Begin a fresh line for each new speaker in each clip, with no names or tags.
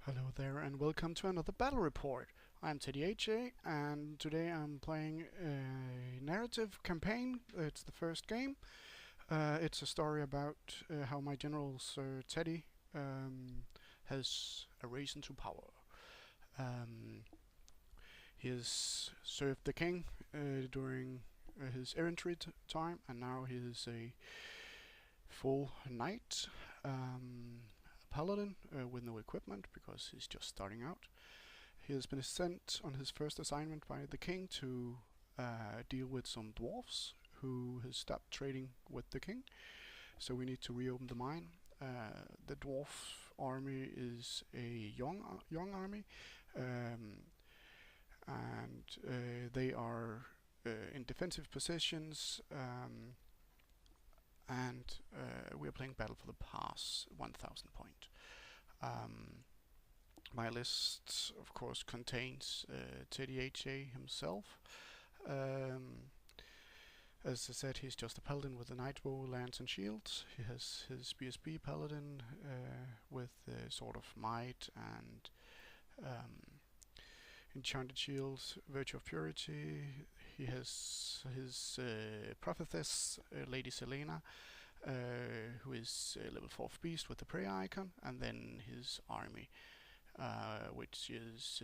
Hello there and welcome to another battle report. I'm Teddy HA and today I'm playing a narrative campaign. It's the first game. It's a story about how my general Sir Teddy has arisen to power. Um, he has served the king during his errantry time, and now he is a full knight. Paladin with no equipment because he's just starting out. He has been sent on his first assignment by the king to deal with some dwarfs who has stopped trading with the king. So we need to reopen the mine. The dwarf army is a young army, and they are in defensive positions. And we are playing Battle for the Pass 1000 point. My list, of course, contains Teddy HA himself. As I said, he's just a paladin with a nightbow, lance, and shields. He has his BSB paladin with sort of might and enchanted shields, virtue of purity. He has his prophetess, Lady Selena, who is level 4th beast with the prayer icon, and then his army, which is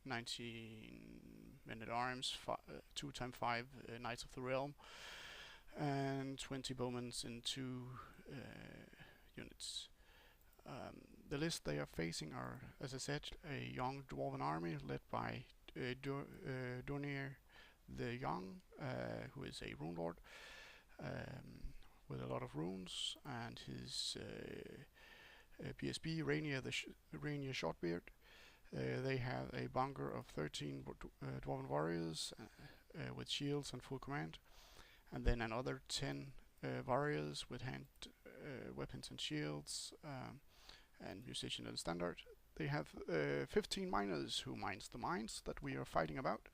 19 men-at-arms, 2x5 Knights of the Realm, and 20 bowmen in 2 units. The list they are facing are, as I said, a young dwarven army led by Dornier the Young, who is a rune lord with a lot of runes, and his BSB Rainier Rainier Shortbeard. They have a bunker of 13 dwarven warriors with shields and full command, and then another 10 warriors with hand weapons and shields, and musician and standard. They have 15 miners who mines the mines that we are fighting about,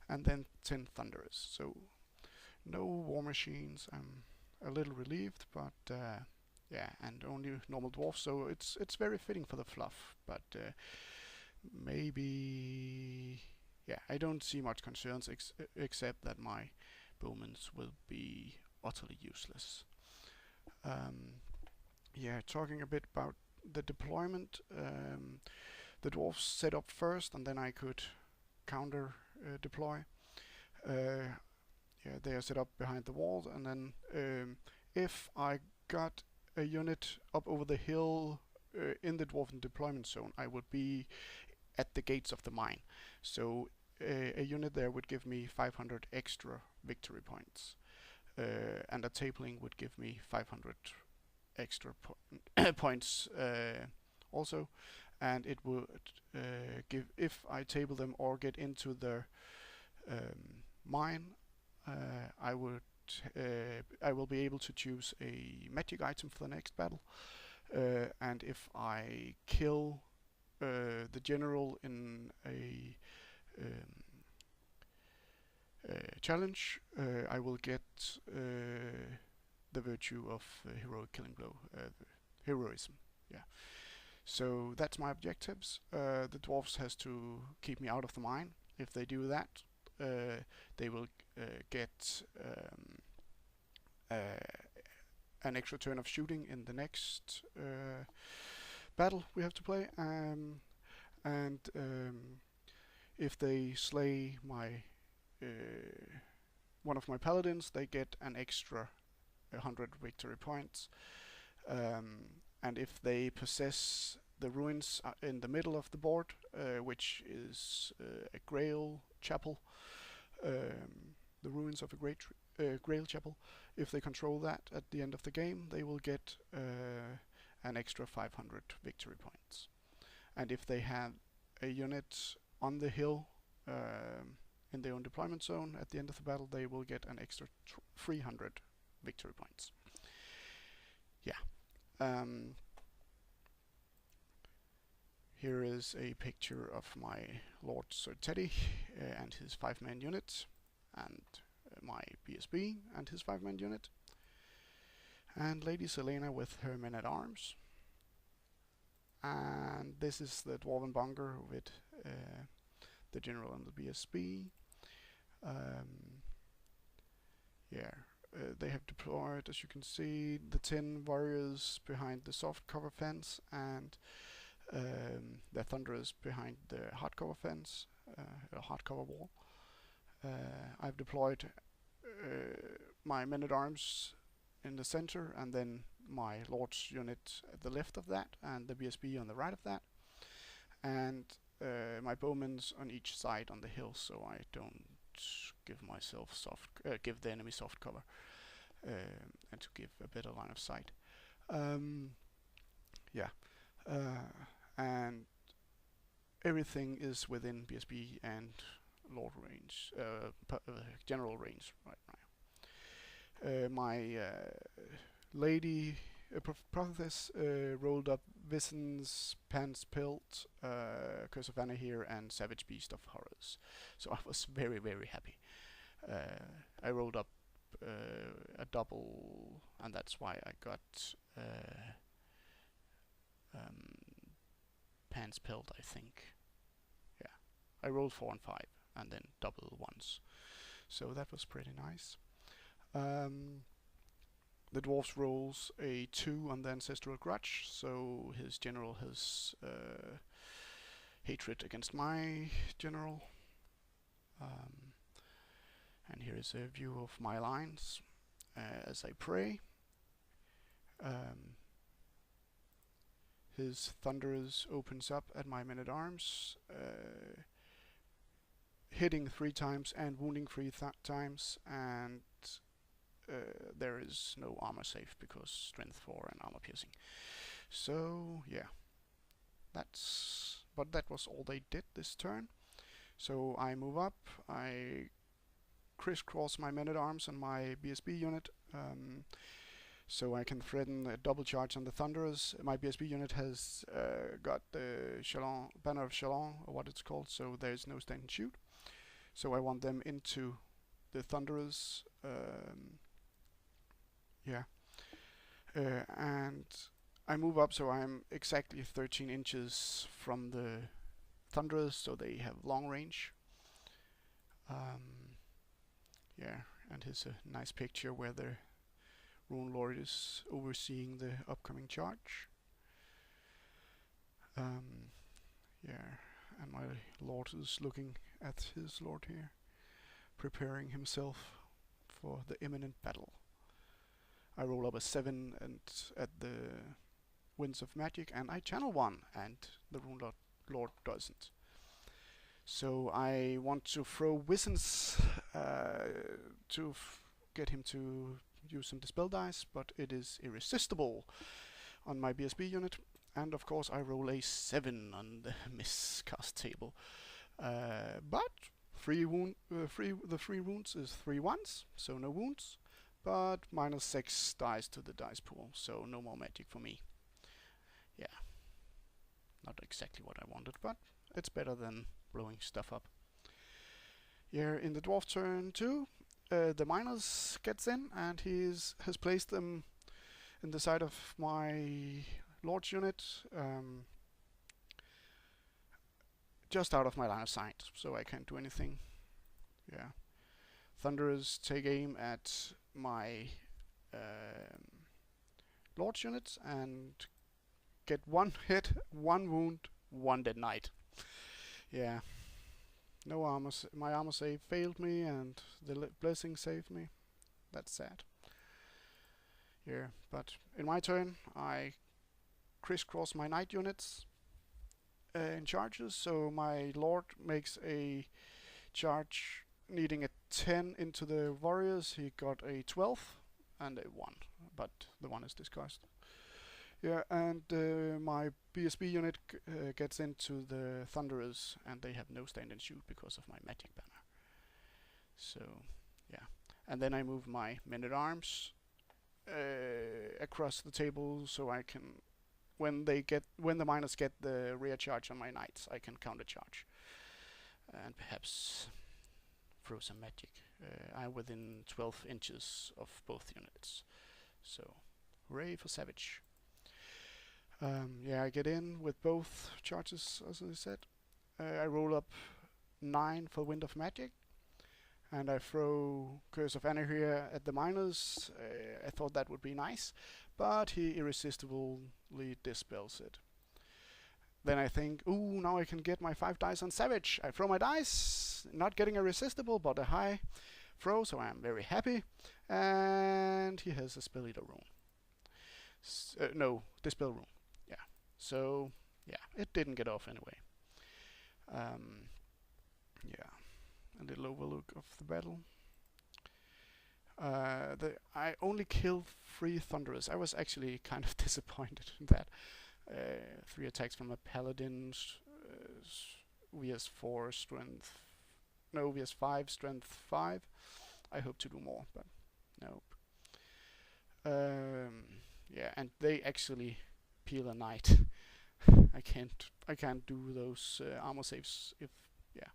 and then 10 thunderers. So no war machines. I'm a little relieved, but yeah, and only normal dwarfs. So it's very fitting for the fluff. But maybe, yeah, I don't see much concerns except that my bowmen will be utterly useless. Yeah, talking a bit about the deployment. The dwarfs set up first, and then I could counter deploy. Yeah, they are set up behind the walls, and then if I got a unit up over the hill in the dwarven deployment zone, I would be at the gates of the mine. So a unit there would give me 500 extra victory points, and a tabling would give me 500 extra points also, and it would give, if I table them or get into the mine, I will be able to choose a magic item for the next battle, and if I kill the general in a challenge, I will get the virtue of heroic killing blow, heroism. Yeah. So that's my objectives. The dwarves has to keep me out of the mine. If they do that, they will get an extra turn of shooting in the next battle we have to play. And if they slay my one of my paladins, they get an extra 100 victory points. And if they possess the ruins in the middle of the board, which is a Grail Chapel, the ruins of a Grail Chapel, if they control that at the end of the game, they will get an extra 500 victory points. And if they have a unit on the hill in their own deployment zone at the end of the battle, they will get an extra 300 victory points. Yeah. Here is a picture of my Lord Sir Teddy and his 5-man unit, and my BSB and his 5-man unit, and Lady Selena with her men-at-arms. And and this is the Dwarven Bunker with the General and the BSB. They have deployed, as you can see, the 10 warriors behind the soft cover fence, and the Thunderers behind the hardcover fence, hardcover wall. I've deployed my men-at-arms in the center, and then my Lord's unit at the left of that, and the BSB on the right of that, and my bowmen's on each side on the hill, so I don't give the enemy soft cover, and to give a better line of sight. And everything is within BSB and Lord range, general range right now. My lady prophetess rolled up Visen's Pants Pilt, Curse of Anahir, and Savage Beast of Horrors. So I was very, very happy. I rolled up a double, and that's why I got Pants Pilt, I think. Yeah, I rolled 4 and 5, and then double once. So that was pretty nice. The dwarf rolls a 2 on the Ancestral Grudge, so his general has hatred against my general. And here is a view of my lines as I pray. His Thunderers opens up at my men-at-arms, hitting 3 times and wounding 3 times, and there is no armor save because strength 4 and armor piercing. So yeah, but that was all they did this turn. So I move up, I crisscross my men-at-arms and my BSB unit, so I can threaten a double charge on the Thunderers. My BSB unit has got the Banner of Shalon, or what it's called, so there is no stand and shoot. So I want them into the Thunderers. And I move up, so I'm exactly 13 inches from the Thunderers, so they have long range. And here's a nice picture where the Rune Lord is overseeing the upcoming charge. And my Lord is looking at his Lord here, preparing himself for the imminent battle. I roll up a 7 and at the Winds of Magic, and I channel 1, and the Rune Lord doesn't. So I want to throw Wizen's to get him to use some Dispel dice, but it is irresistible on my BSB unit, and of course I roll a 7 on the miscast table. But the 3 wounds is 3 ones, so no wounds, but -6 dice to the dice pool, so no more magic for me. Yeah, not exactly what I wanted, but it's better than blowing stuff up. Yeah, in the dwarf turn 2, the miners gets in, and has placed them in the side of my Lord's unit, just out of my line of sight, so I can't do anything. Yeah, Thunderers take aim at my Lord's unit and get 1 hit, 1 wound, 1 dead knight. Yeah, no armor. My armor save failed me, and the blessing saved me. That's sad. Yeah, but in my turn, I crisscross my knight units in charges. So my Lord makes a charge needing a 10 into the warriors. He got a 12 and a 1, but the 1 is discussed. Yeah, and my BSB unit gets into the Thunderers, and they have no stand and shoot because of my magic banner. So yeah, and then I move my men-at-arms across the table, so I can, when the miners get the rear charge on my knights, I can counter charge and perhaps throw some magic. I'm within 12 inches of both units, so hooray for Savage. Yeah, I get in with both charges, as I said. I roll up 9 for Wind of Magic, and I throw Curse of Anahir at the miners. I thought that would be nice, but he irresistibly dispels it. Then I think, ooh, now I can get my 5 dice on Savage. I throw my dice, not getting irresistible, but a high throw, so I'm very happy. And he has a Spell Eater rune. No, Dispel rune. Yeah. So, yeah, it didn't get off anyway. Yeah, a little overlook of the battle. I only killed 3 Thunderers. I was actually kind of disappointed in that. 3 attacks from a paladin, VS4 strength. No, VS5 strength 5. I hope to do more, but nope. Yeah, and they actually peel a knight. I can't do those armor saves if yeah.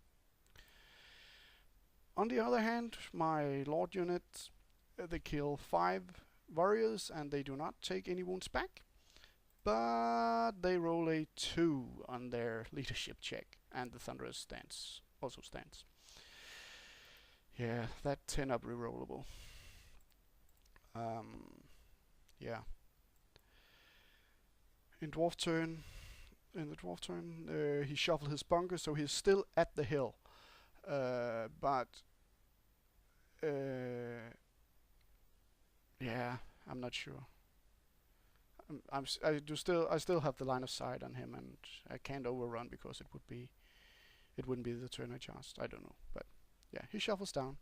On the other hand, my Lord unit, they kill 5 warriors and they do not take any wounds back. But they roll a 2 on their leadership check, and the Thunderous also stands. Yeah, that 10 up rerollable. Yeah. In the dwarf turn, he shuffled his bunker, so he's still at the hill. But yeah, I'm not sure. I still have the line of sight on him, and I can't overrun because it wouldn't be the turn I charged. I don't know, but yeah, he shuffles down,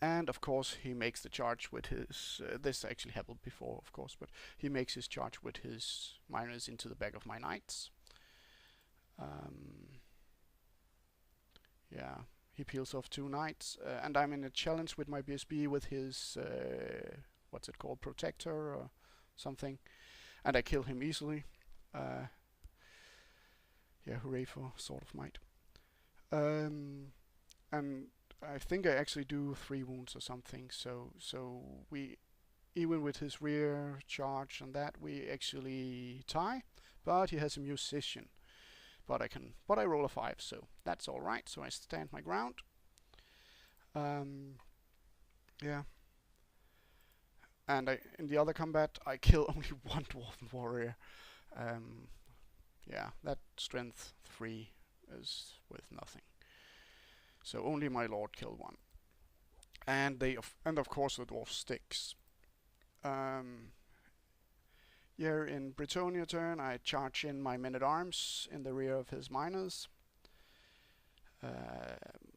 and of course he makes the charge with his. This actually happened before, of course, but he makes his charge with his miners into the back of my knights. Yeah. He peels off 2 knights, and I'm in a challenge with my BSB with his what's it called, protector or something, and I kill him easily. Yeah, hooray for Sword of Might. And I think I actually do 3 wounds or something. So we, even with his rear charge and that, we actually tie. But he has a musician. But I roll a 5, so that's all right. So I stand my ground. Yeah. And in the other combat, I kill only 1 dwarven warrior. Yeah, that strength 3 is with nothing. So only my lord killed 1. And of course the dwarf sticks. Here in Bretonnia turn, I charge in my men-at-arms in the rear of his miners.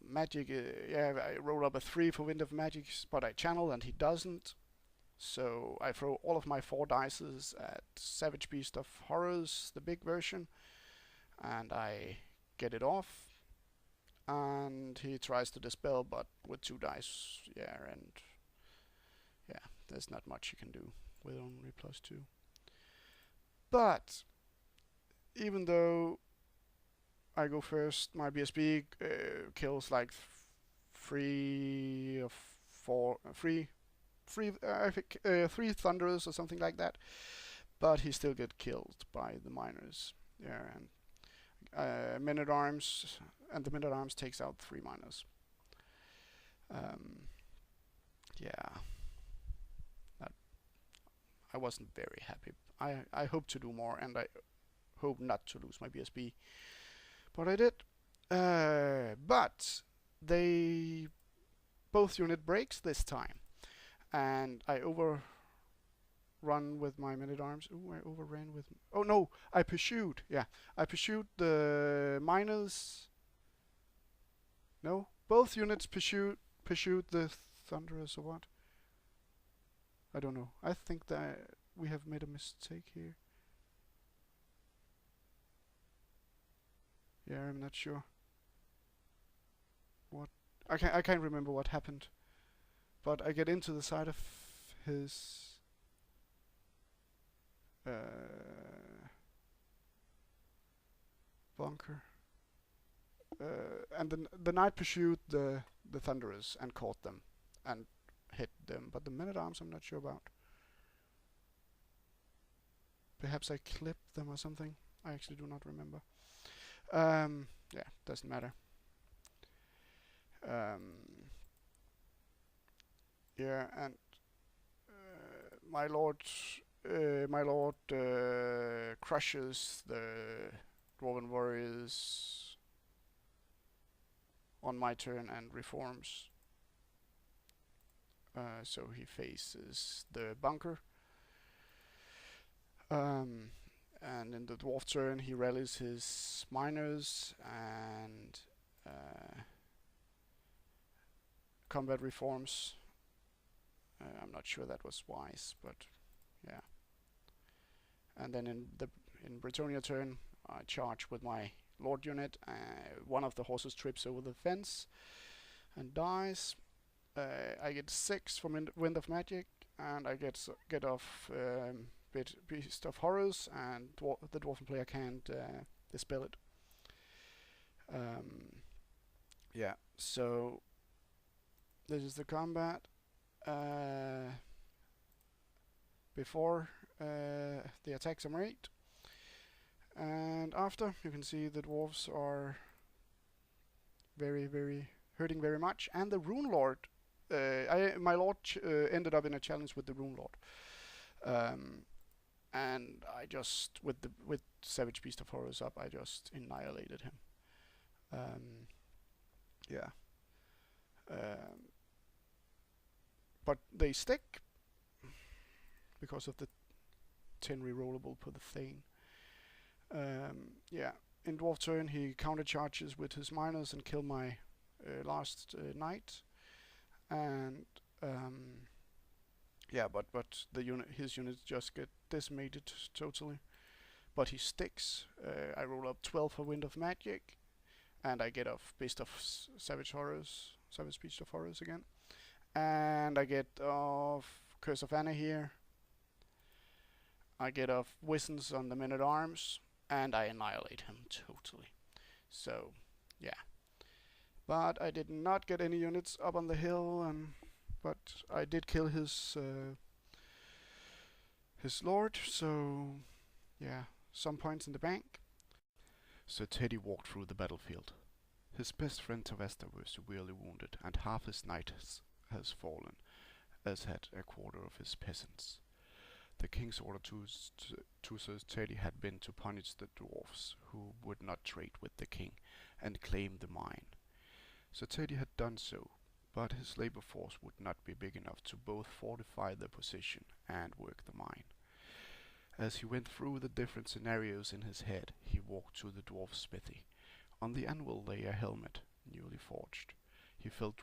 Magic, yeah, I roll up a 3 for Wind of Magic, but I channel and he doesn't. So I throw all of my 4 dices at Savage Beast of Horrors, the big version, and I get it off. And he tries to dispel, but with 2 dice, yeah, and yeah, there's not much you can do with only +2. But even though I go first, my BSB kills like 3 or 4, 3 Thunderers or something like that. But he still gets killed by the miners. Yeah, and men-at-arms, and the men-at-arms takes out 3 miners. Yeah, I wasn't very happy. I hope to do more, and I hope not to lose my BSB, but I did. But they both unit breaks this time, and I overrun with my men-at-arms. Ooh, I overran with. Oh no, I pursued. Yeah, I pursued the miners. No, both units pursued the Thunderers or what? I don't know. I think that we have made a mistake here. Yeah, I'm not sure. What? I can't remember what happened. But I get into the side of his bunker. And the knight pursued the Thunderers and caught them and hit them. But the men-at-arms I'm not sure about. Perhaps I clipped them or something. I actually do not remember. Yeah, doesn't matter. Yeah, and my lord, crushes the dwarven warriors on my turn and reforms. So he faces the bunker. And in the dwarf turn, he rallies his miners and combat reforms. I'm not sure that was wise, but yeah. And then in Bretonia turn, I charge with my Lord unit. One of the horses trips over the fence and dies. I get 6 from Wind of Magic, and I get off Beast of Horrors, and the dwarven player can't dispel it. Yeah, so this is the combat. Before the attacks are made, and after, you can see the dwarves are very hurting very much, and the Rune Lord. My lord ended up in a challenge with the Rune Lord, and I just with Savage Beast of Horrors up, I just annihilated him. Yeah. But they stick because of the 10 rerollable per the Thane. Yeah, in dwarf turn he countercharges with his miners and kill my last knight. And yeah, but his units just get decimated totally. But he sticks. I roll up 12 for Wind of Magic, and I get off Beast of Savage Beast of Horrors again, and I get off Curse of Anna here. I get off Wizens on the Men-at-Arms, and I annihilate him totally. So yeah. But I did not get any units up on the hill, but I did kill his lord, so yeah, some points in the bank.
Sir Teddy walked through the battlefield. His best friend Tavesta was severely wounded, and half his knight has fallen, as had a quarter of his peasants. The king's order to Sir Teddy had been to punish the dwarfs who would not trade with the king and claim the mine. Sir Teddy had done so, but his labor force would not be big enough to both fortify the position and work the mine. As he went through the different scenarios in his head, he walked to the dwarf's smithy. On the anvil lay a helmet, newly forged. He felt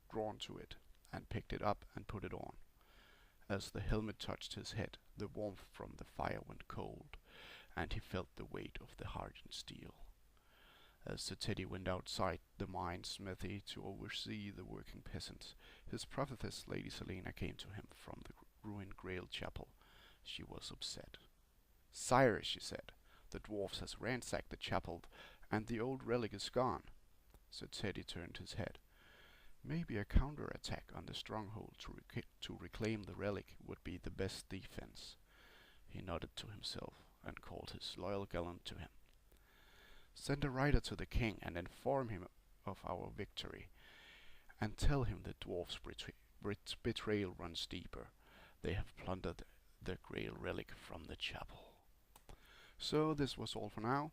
drawn to it, and picked it up and put it on. As the helmet touched his head, the warmth from the fire went cold, and he felt the weight of the hardened steel. As Sir Teddy went outside the mine smithy to oversee the working peasants, his prophetess Lady Selena came to him from the ruined Grail Chapel. She was upset. "Sire," she said, "the dwarfs has ransacked the chapel, and the old relic is gone." Sir Teddy turned his head. Maybe a counter-attack on the stronghold to reclaim the relic would be the best defense. He nodded to himself and called his loyal gallant to him. "Send a rider to the king and inform him of our victory, and tell him the dwarfs' betrayal runs deeper. They have plundered the Grail relic from the chapel." So this was all for now.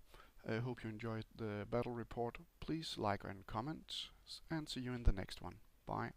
I hope you enjoyed the battle report. Please like and comment, and see you in the next one. Bye.